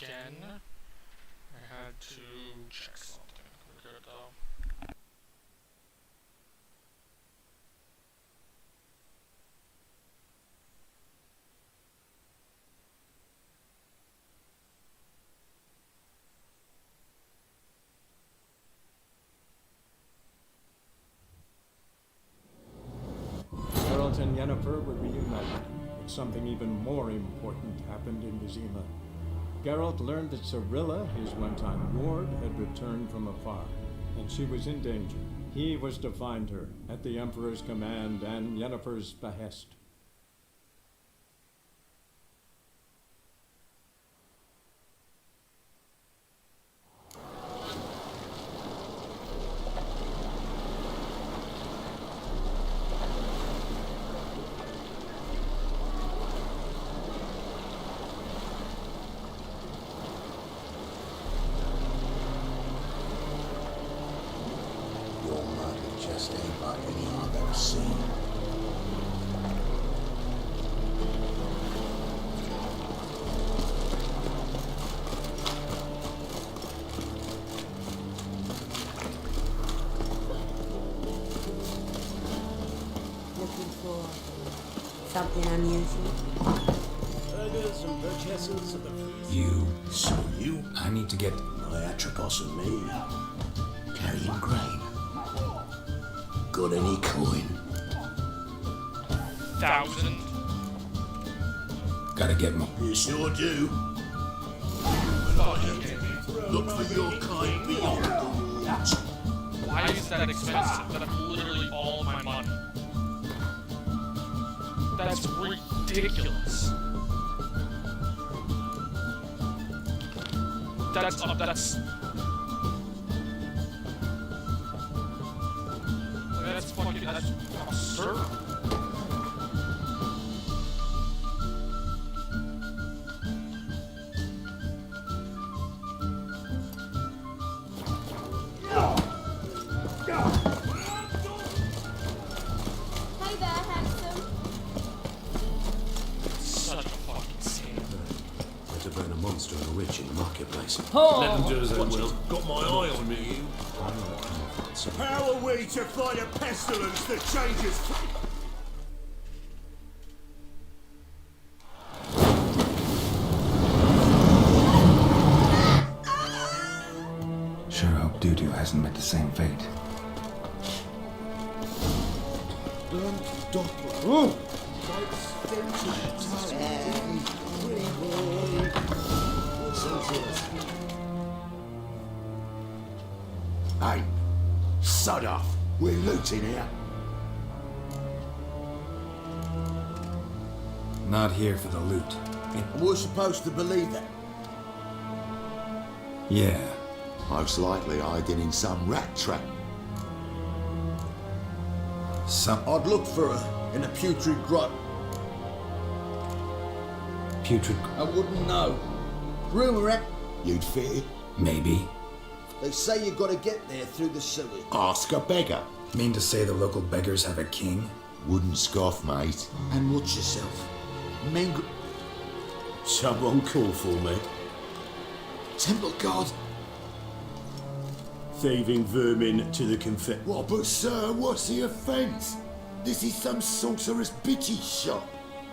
again. I had to check something. We're good though. Geralt and Yennefer were reunited, but something even more important happened in Vizima. Geralt learned that Cirilla, his one-time ward, had returned from afar, and she was in danger. He was to find her, at the Emperor's command and Yennefer's behest. Your mother just ain't like any I've ever seen. Looking for something unusual? Burgers and purchases of the freezer. You, so you, I need to get my Atropos and me, carrying grain. Got any coin? 1,000. gotta get my. You sure do. Look for your kind beyond the woods. Why is that expensive? That's literally all my money. That's ridiculous. That's fucking, that's absurd. Hey there, handsome. Such a fucking scam. Better burn a monster and a witch in the marketplace. Let them do as they will. Got my eye on you. How are we to fight a pestilence that changes? Sure hope Dudu hasn't met the same fate. Hey, sod off. We're looting here. Not here for the loot. We're supposed to believe that. Yeah. Most likely hiding in some rat trap. I'd look for her in a putrid grot. Putrid. I wouldn't know. Rumour it. You'd fit it. Maybe. They say you've got to get there through the sewers. Ask a beggar. Mean to say the local beggars have a king? Wouldn't scoff, mate. And watch yourself. Mingle. Someone call for me. Temple guard. Thieving vermin to the confet. What, but sir, what's the offence? This is some sorcerer's bitchy shop.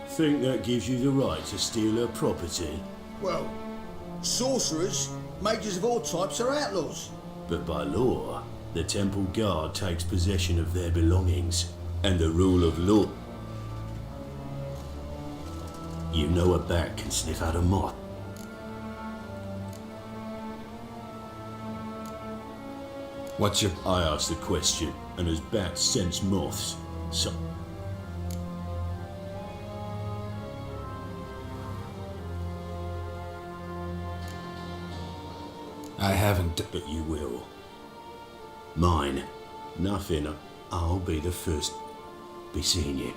Think that gives you the right to steal her property? Well, sorcerers, mages of all types are outlaws. But by law, the temple guard takes possession of their belongings, and the rule of law. You know a bat can sniff out a moth. What's your... I asked the question, and as bats sense moths, so... I haven't... But you will. Mine. Nothing. I'll be the first. Be seeing you.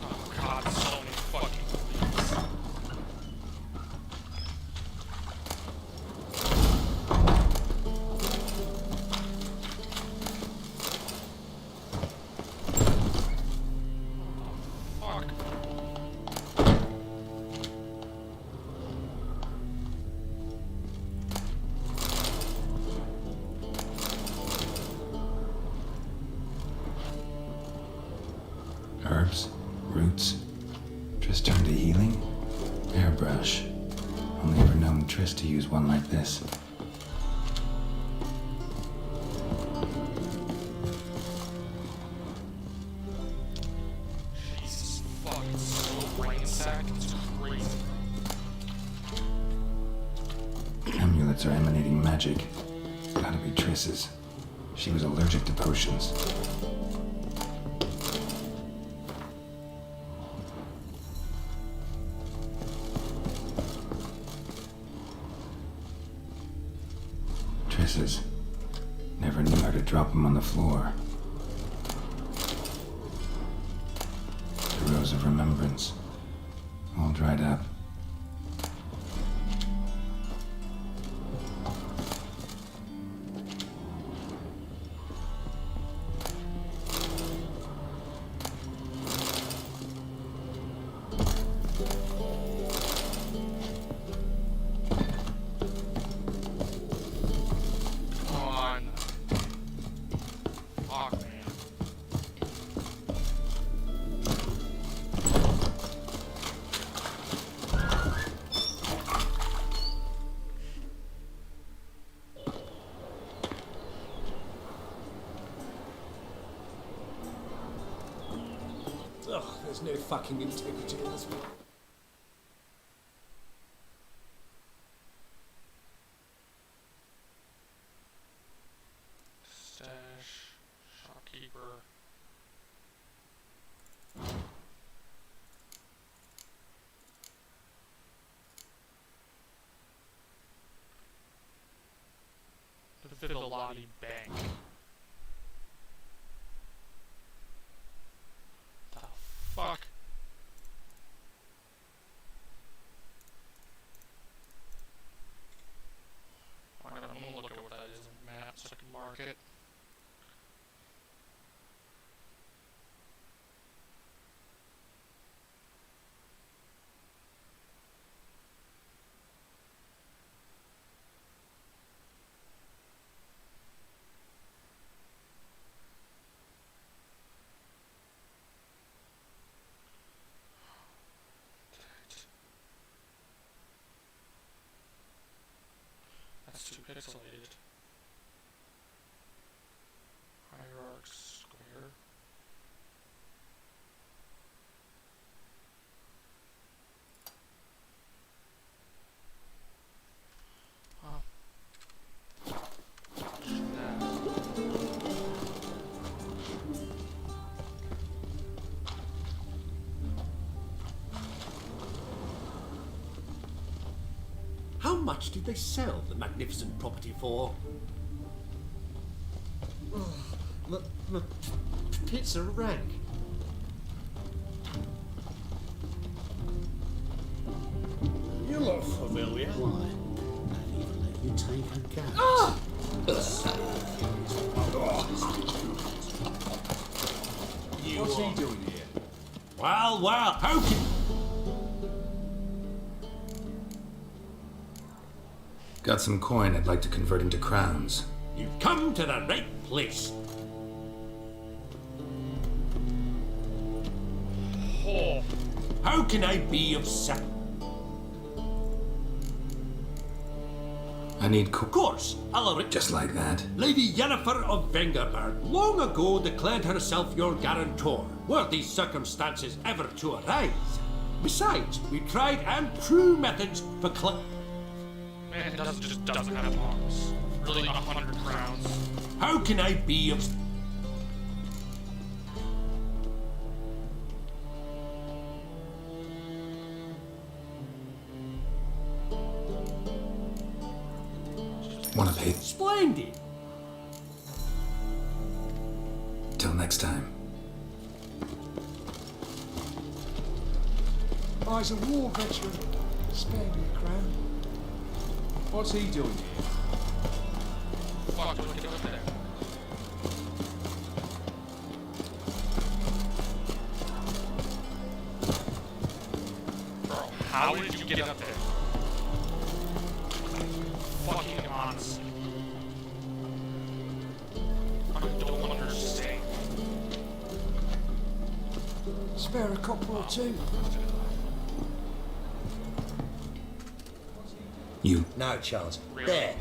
Oh god, so many fucking police. Fuck. Herbs? Roots? Triss turned to healing? Airbrush. Only ever known Triss to use one like this. Jesus fuck, it's so brain sack, it's crazy. Amulets are emanating magic. Gotta be Triss's. She was allergic to potions. Triss's. Never knew how to drop them on the floor. The Rose of Remembrance. All dried up. Come on. Fuck, man. Ugh, there's no fucking integrity in this world. Stash. Shopkeeper. The Fidelati Bank. The fuck? I'm gonna look at what that is on the map so I can mark it. That's too pixelated. Hierarch Square. Oh. How much did they sell the magnificent property for? My pizza rank. You look familiar. Why? I'd even let you take a gas. What's he doing here? Well, how can... Got some coin I'd like to convert into crowns. You've come to the right place. Oh. How can I be of service? I need Of course, Alaric. just like that. Lady Yennefer of Vengerberg long ago declared herself your guarantor, were these circumstances ever to arise. Besides, we tried and true methods for Man, it doesn't have arms. Really, 100 crowns. How can I be of... Wanna pay? Splendid! Till next time. I was a war veteran. Spare me a crown. What's he doing here? Fuck, look at over there. Bro, how did you get up there? Fucking honestly. I don't understand. Spare a copper or two. You. No chance. Really? There.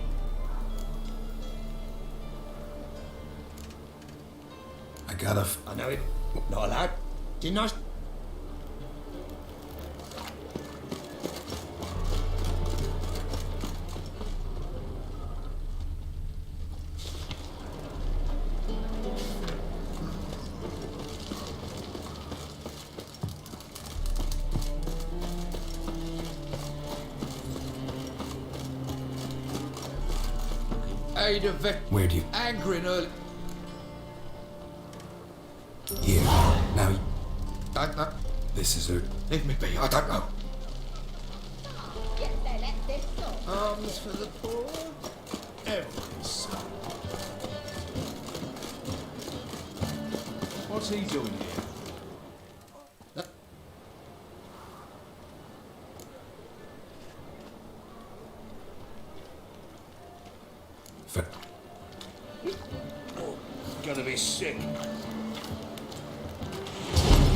I gotta. I know it. Not allowed. Didn't I? Ada Vic. Where do you. Angry early. Here. Now. I, This is her. leave me be, I don't know. Yes, they let this go. Arms for the poor. Every son. What's he doing here? For, Gonna be sick.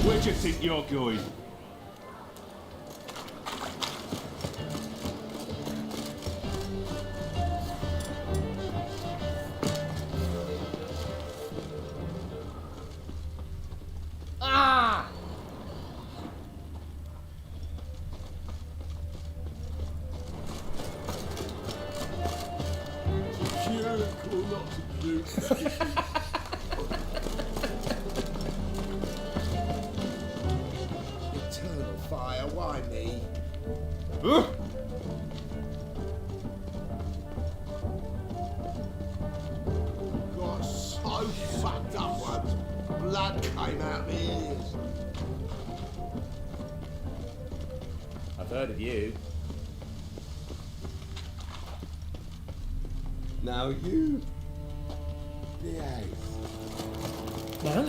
Where do you think you're going? Eternal fire, why me? Got so fucked up once. Blood came out my ears. I've heard of you. Now you behave. Got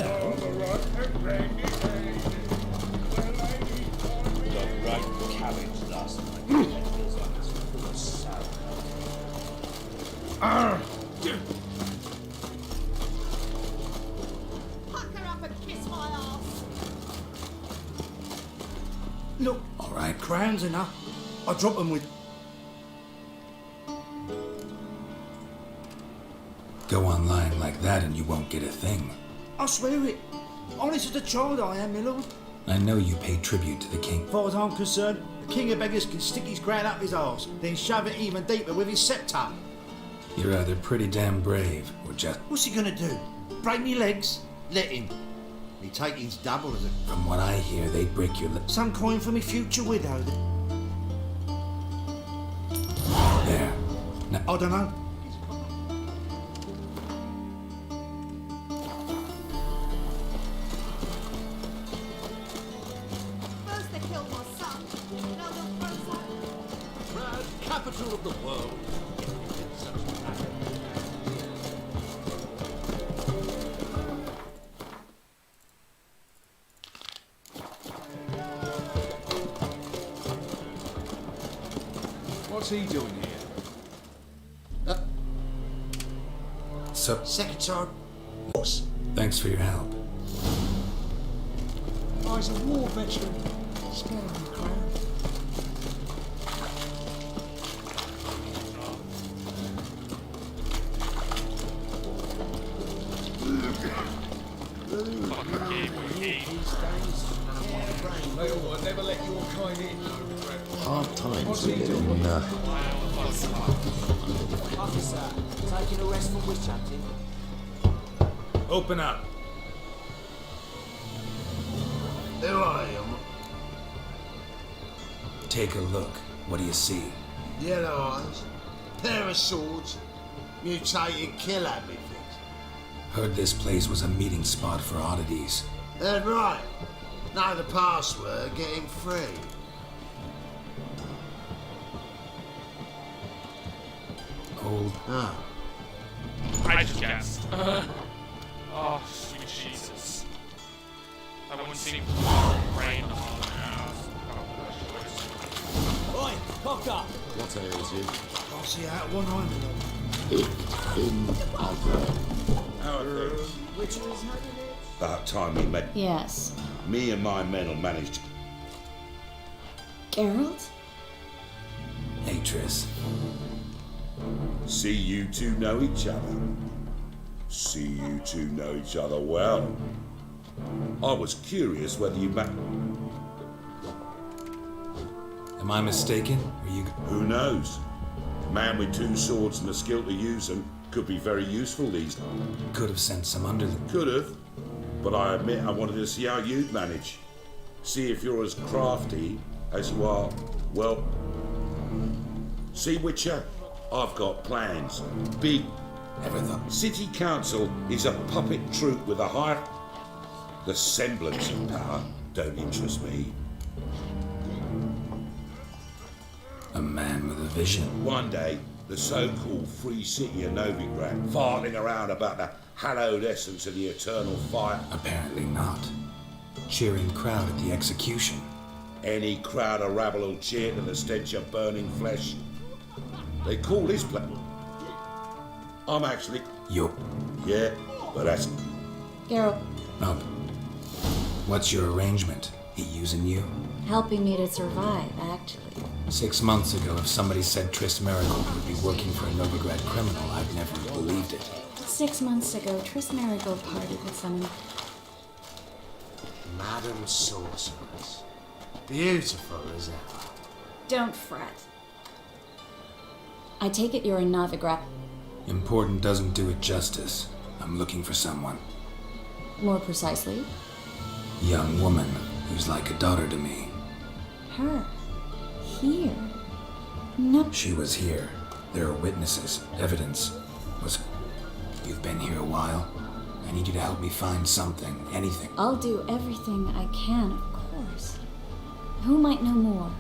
right cabbage last night. It feels like it's full of sour. Pucker up and kiss my ass. Look, all right. crowns enough. I drop them with. Go online like that and you won't get a thing. I swear it. Honest as a child I am, my lord. I know you pay tribute to the king. As far as I'm concerned, the king of beggars can stick his crown up his arse, then shove it even deeper with his sceptre. You're either pretty damn brave or just. What's he gonna do? Break me legs? Let him. Me taking's double as a From what I hear, they'd break your lips. Some coin for me future widow. There. Now, I don't know. First they killed my son, now they'll throw some. Grand capital of the world. What's he doing here? so, second time. thanks for your help. Oh, he's a war veteran. Spare me a crown. Fucking game with me. I'll never let your kind in. Hard times What's with he getting doing? Officer, taking a rest from witch hunting. Open up. Who are you? Take a look. What do you see? Yellow eyes, pair of swords, mutated kill at me things. Heard this place was a meeting spot for oddities. Heard right. Know the password, getting free. Old. Ah, I just guessed. Oh, sweet Jesus. I wouldn't see rain on my house. Oh, Oi, cock up! what ails you? I'll see out one eye, my lord. In other. Which is About time we met. Yes. Me and my men will manage to... Geralt? Hey, Triss. See you two know each other. See you two know each other well. I was curious whether you met... Am I mistaken? Were you... Who knows? A man with two swords and the skill to use them could be very useful these days. Could have sent some under the... Could have. But I admit I wanted to see how you'd manage. See if you're as crafty as you are, well... See, Witcher? I've got plans. Big. Ever thought... City Council is a puppet troupe with a high... The semblance of power don't interest me. A man with a vision. One day, the so-called free city of Novigrad, farting around about the hallowed essence of the eternal fire. Apparently not. Cheering crowd at the execution. Any crowd of rabble will cheer to the stench of burning flesh. They call this place... I'm actually... Yup. Yeah, but that's... Geralt, Up. What's your arrangement? He using you? helping me to survive, actually. 6 months ago, if somebody said Triss Merigold would be working for a Novigrad criminal, I'd never have believed it. 6 months ago, Triss Merigold parted with someone. Madam Sorceress. Beautiful as ever. Don't fret. I take it you're a Novigrad. Important doesn't do it justice. I'm looking for someone. More precisely, Young woman who's like a daughter to me. her. Here. No. She was here. There are witnesses. Evidence. You've been here a while. I need you to help me find something. Anything. I'll do everything I can, of course. Who might know more?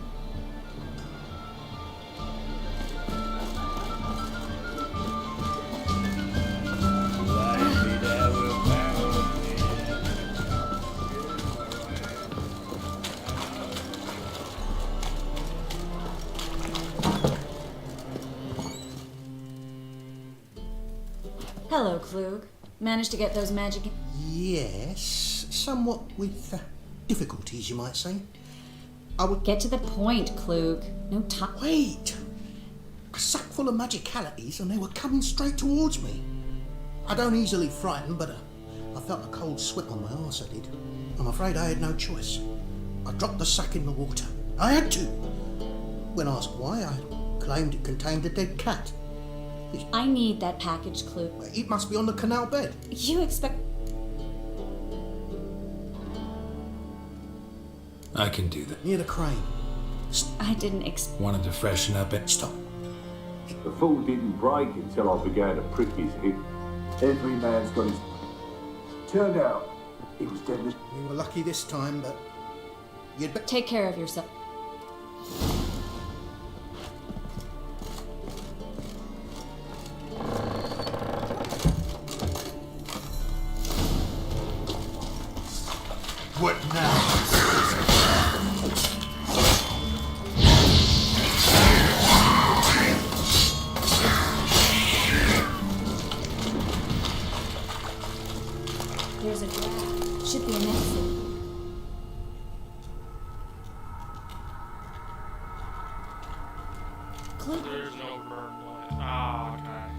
Hello, Klug. Managed to get those magic... Yes, somewhat with difficulties, you might say. I would... Get to the point, Klug. No time... Wait! A sack full of magicalities and they were coming straight towards me. I don't easily frighten, but I felt a cold sweat on my arse, I did. I'm afraid I had no choice. I dropped the sack in the water. I had to. When asked why, I claimed it contained a dead cat. I need that package, Klug. It must be on the canal bed. You expect... I can do that. Near the crane. I didn't Wanted to freshen up it. Stop. The fall didn't break until I began to prick his hip. Every man's got his... Turned out, he was dead. We were lucky this time, but you'd better... Take care of yourself. What now? There's a draft. Should be an exit. Klug. There's no burn light. Ah, okay.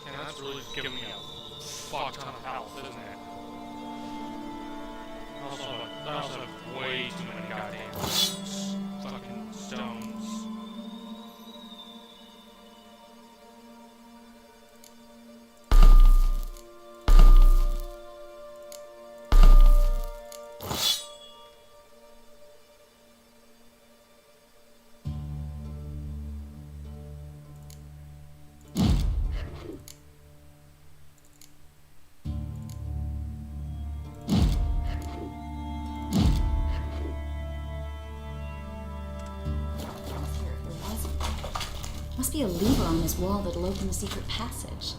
And that's really just giving me a fuck ton of health, isn't it? I also have way too many goddamn fucking stones. must be a lever on this wall that'll open the secret passage.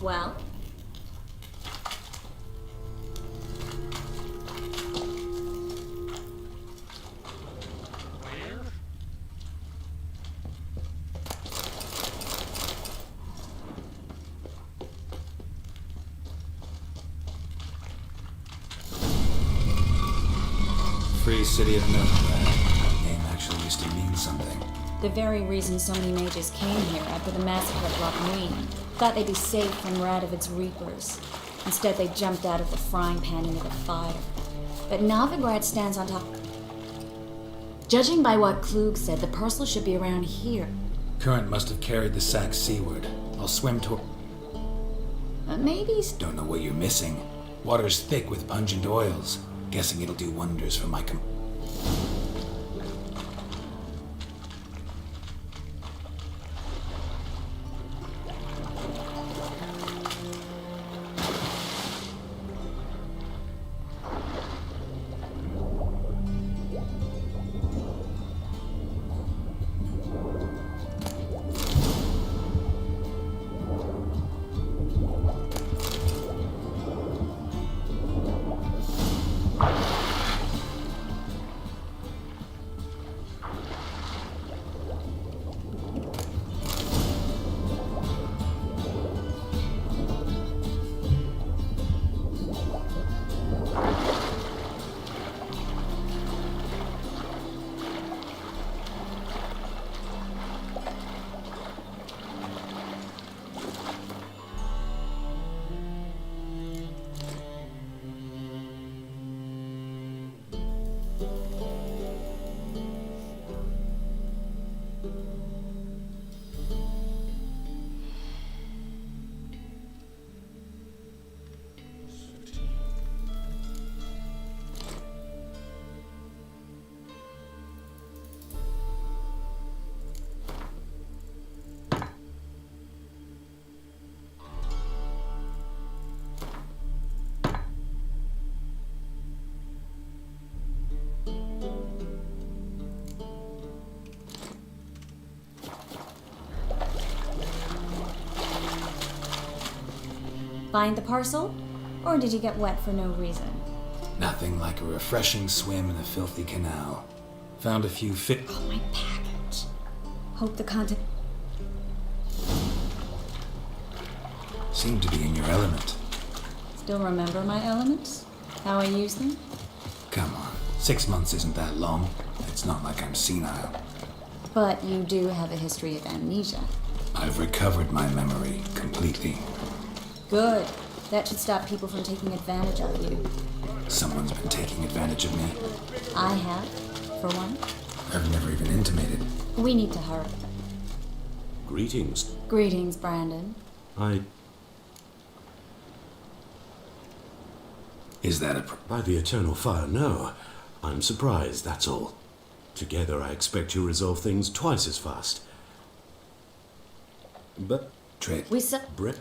Well? Where? Free City of Novigrad. That name actually used to mean something. The very reason so many mages came here after the massacre of Lochmuin. Thought they'd be safe from Radovid's reapers. Instead, they jumped out of the frying pan into the fire. But Novigrad stands on top. Judging by what Klug said, the parcel should be around here. Current must have carried the sack seaward. I'll swim to... Maybe... Don't know what you're missing. Water's thick with pungent oils. Guessing it'll do wonders for my Find the parcel? Or did you get wet for no reason? Nothing like a refreshing swim in a filthy canal. Found a few fit... Oh, my package. Hope the content... Seem to be in your element. Still remember my elements? How I use them? Come on. 6 months isn't that long. It's not like I'm senile. But you do have a history of amnesia. I've recovered my memory completely. Good. That should stop people from taking advantage of you. Someone's been taking advantage of me. I have, for one. I've never even intimated. We need to hurry. Greetings. Greetings, Brandon. Is that a... By the eternal fire, no. I'm surprised, that's all. Together, I expect you resolve things twice as fast. But... Trade. Brett?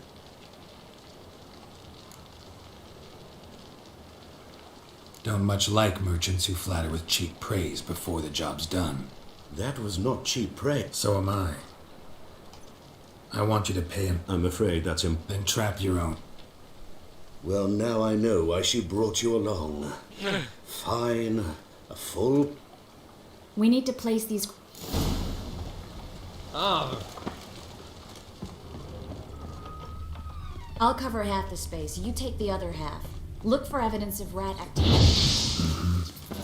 Don't much like merchants who flatter with cheap praise before the job's done. That was not cheap praise. So am I. I want you to pay him. I'm afraid that's him. Then trap your own. Well, now I know why she brought you along. Fine. A full... We need to place these... Oh. I'll cover half the space. You take the other half. Look for evidence of rat activity.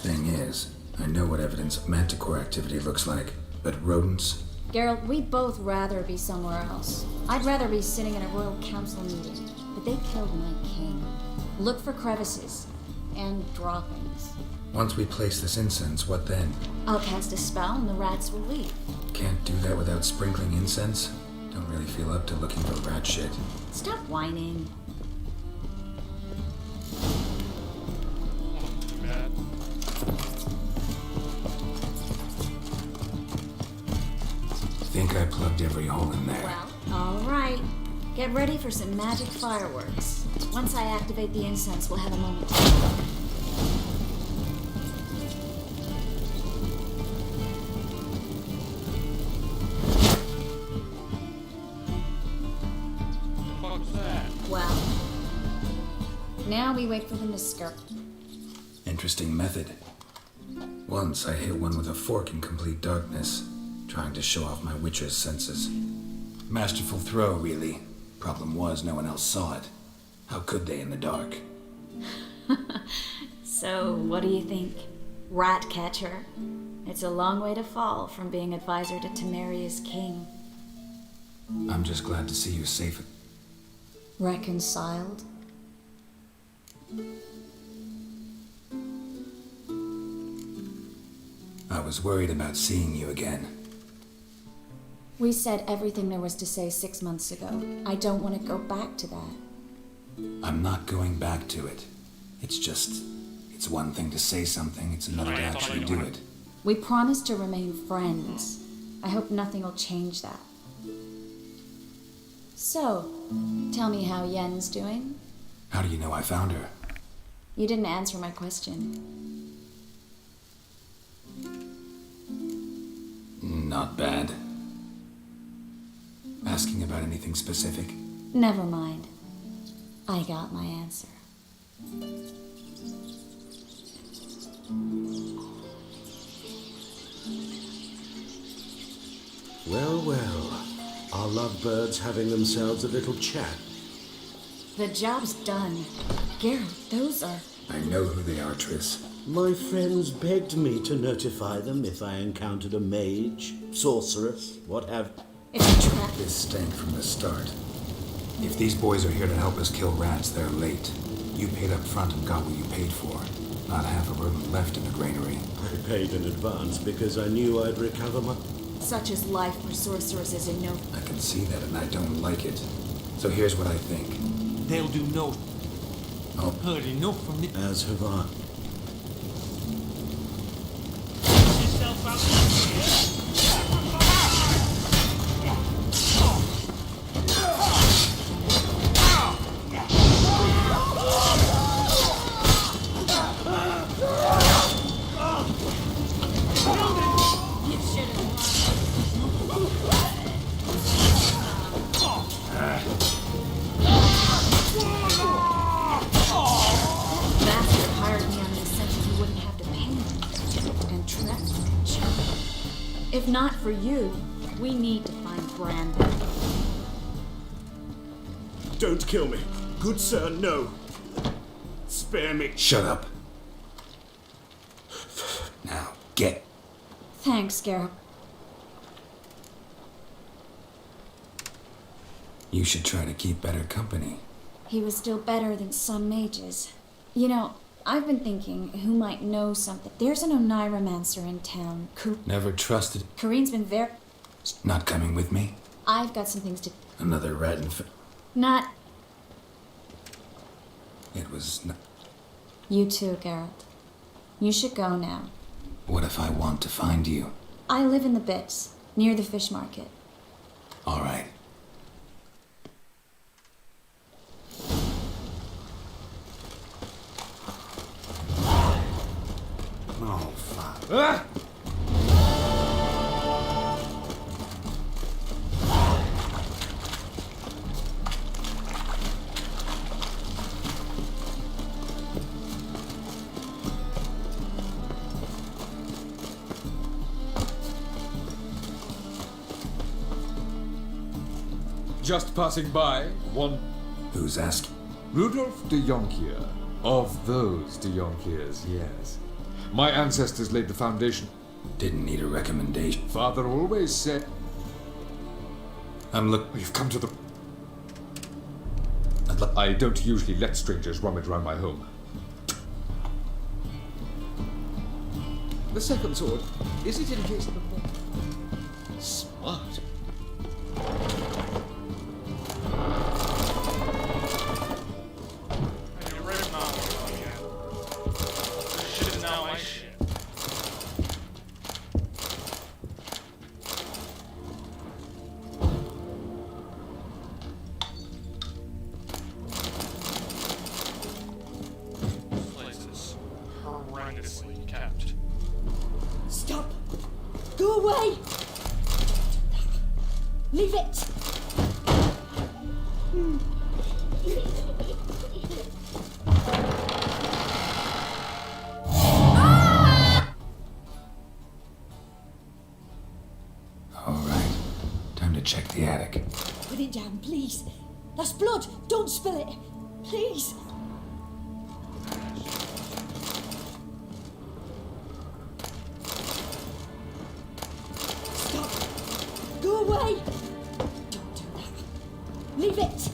Thing is, I know what evidence of manticore activity looks like, but rodents, Geralt, we'd both rather be somewhere else. I'd rather be sitting in a royal council meeting, but they killed my king. Look for crevices and droppings. Once we place this incense, what then? I'll cast a spell and the rats will leave. Can't do that without sprinkling incense? Don't really feel up to looking for rat shit. Stop whining. Too bad. Think I plugged every hole in there. Well, all right. Get ready for some magic fireworks. Once I activate the incense, we'll have a moment to talk. What the fuck's that? Well, now we wait for them to skirt. Interesting method. Once I hit one with a fork in complete darkness, trying to show off my witcher's senses. Masterful throw, really. Problem was, no one else saw it. How could they in the dark? So, what do you think? Rat catcher? It's a long way to fall from being advisor to Temeria's king. I'm just glad to see you safe. Reconciled? I was worried about seeing you again. We said everything there was to say 6 months ago. I don't want to go back to that. I'm not going back to it. It's one thing to say something, it's another to actually do it. We promised to remain friends. I hope nothing will change that. So, tell me how Yen's doing. How do you know I found her? You didn't answer my question. Not bad. Asking about anything specific? Never mind. I got my answer. Well, well. Our lovebirds having themselves a little chat. The job's done. Geralt, those are... I know who they are, Triss. My friends begged me to notify them if I encountered a mage, sorceress, what have... It's a trap. This stank from the start. If these boys are here to help us kill rats, they're late. You paid up front and got what you paid for. Not half a rodent left in the granary. I paid in advance because I knew I'd recover my... Such is life for sorceresses in no... I can see that and I don't like it. So here's what I think. They'll do no. Oh. Heard enough from the. As have I. Master hired me on the assumption he wouldn't have to pay me. And trap. If not for you, we need to find Brandon. Don't kill me. Good sir, no. Spare me. Shut up. Now, get. Thanks, Geralt. You should try to keep better company. He was still better than some mages. You know, I've been thinking who might know something. There's an Oneiromancer in town. Never trusted. Kareen's been very... Not coming with me? I've got some things to... Another rat Not... It was not... You too, Geralt. You should go now. What if I want to find you? I live in the Bits, near the fish market. All right. Oh, fuck. Ah! Just passing by, one... Who's asking? Rudolf de Jonkier. Of those de Jonkiers, yes. My ancestors laid the foundation. Didn't need a recommendation. Father always said... You've come to the... I don't usually let strangers rummage around my home. The second sword, is it in case of the... Smart. Have you read novel yet? This shit is now my shit. This place is horrendously kept. Stop! Go away! Leave it! All right. Time to check the attic. Put it down, please. That's blood. Don't spill it. Please. Stop. Go away. Don't do that. Leave it.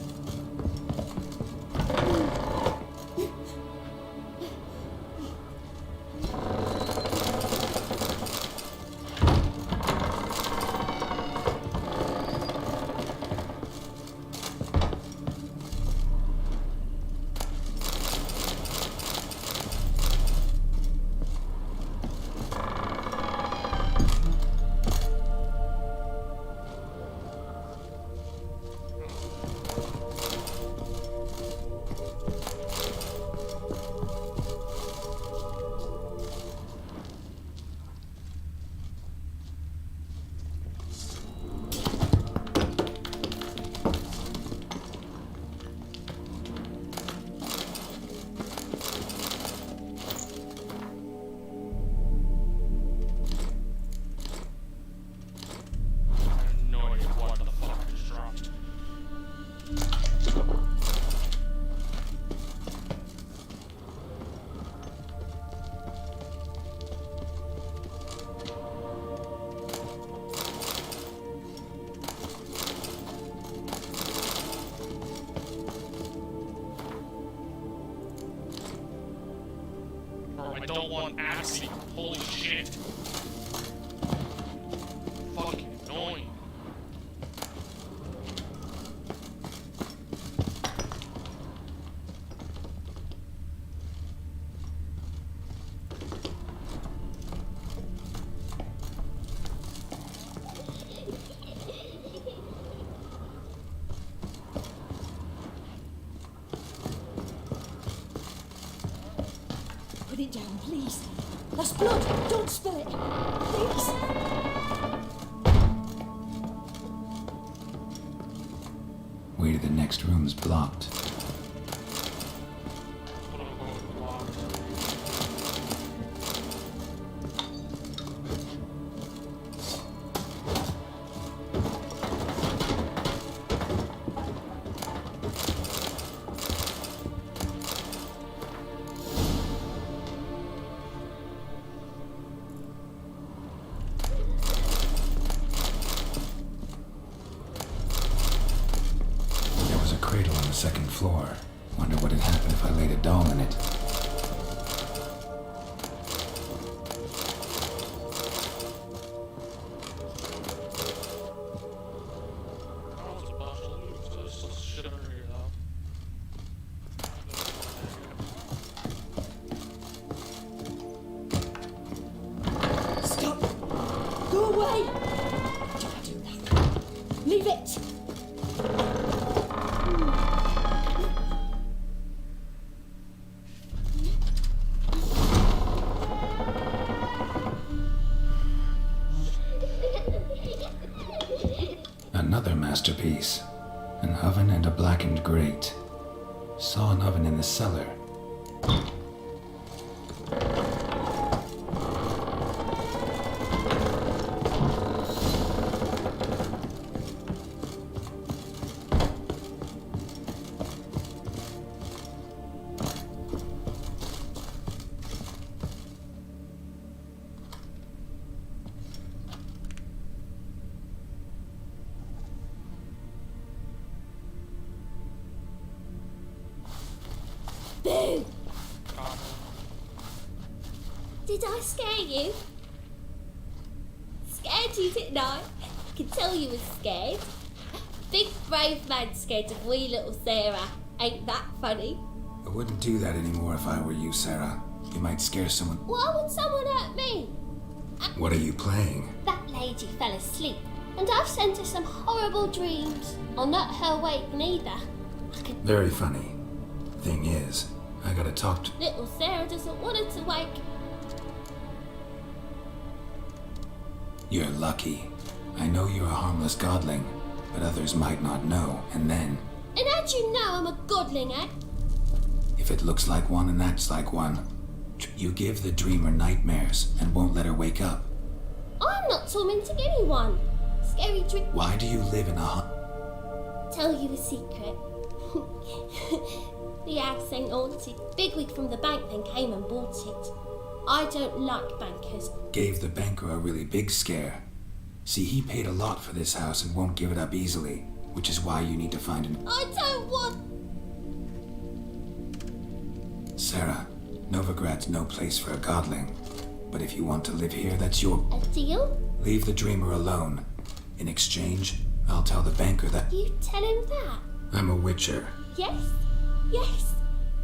I don't want acid. Holy shit. Fucking annoying. Put it down, please. That's blood. Don't spill it. Please. Way to the next room's blocked. Cradle on the second floor. Wonder what had happened if I laid a doll in it. Stop. Go away. Don't do that. Leave it. Another masterpiece. An oven and a blackened grate. Saw an oven in the cellar. Boo! Did I scare you? Scared you, didn't I? I can tell you was scared. Big brave man scared of wee little Sarah. Ain't that funny? I wouldn't do that anymore if I were you, Sarah. You might scare someone. Why would someone hurt me? What are you playing? That lady fell asleep, and I've sent her some horrible dreams. I'll not her wake neither. Very funny. Thing is, I gotta talk to... Little Sarah doesn't want her to wake. You're lucky. I know you're a harmless godling, but others might not know, and then... And how'd you know I'm a godling, eh? If it looks like one and acts like one, you give the dreamer nightmares and won't let her wake up. I'm not tormenting anyone. Scary dream. Why do you live in a Tell you a secret. The house ain't haunted. Bigwig from the bank then came and bought it. I don't like bankers. Gave the banker a really big scare. See, he paid a lot for this house and won't give it up easily, which is why you need to find an... I don't want... Sarah, Novigrad's no place for a godling. But if you want to live here, that's your... A deal? Leave the dreamer alone. In exchange, I'll tell the banker that... You tell him that? I'm a witcher. Yes. Yes.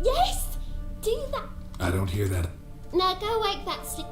Yes! Do that. I don't hear that. Now go wake that sleep...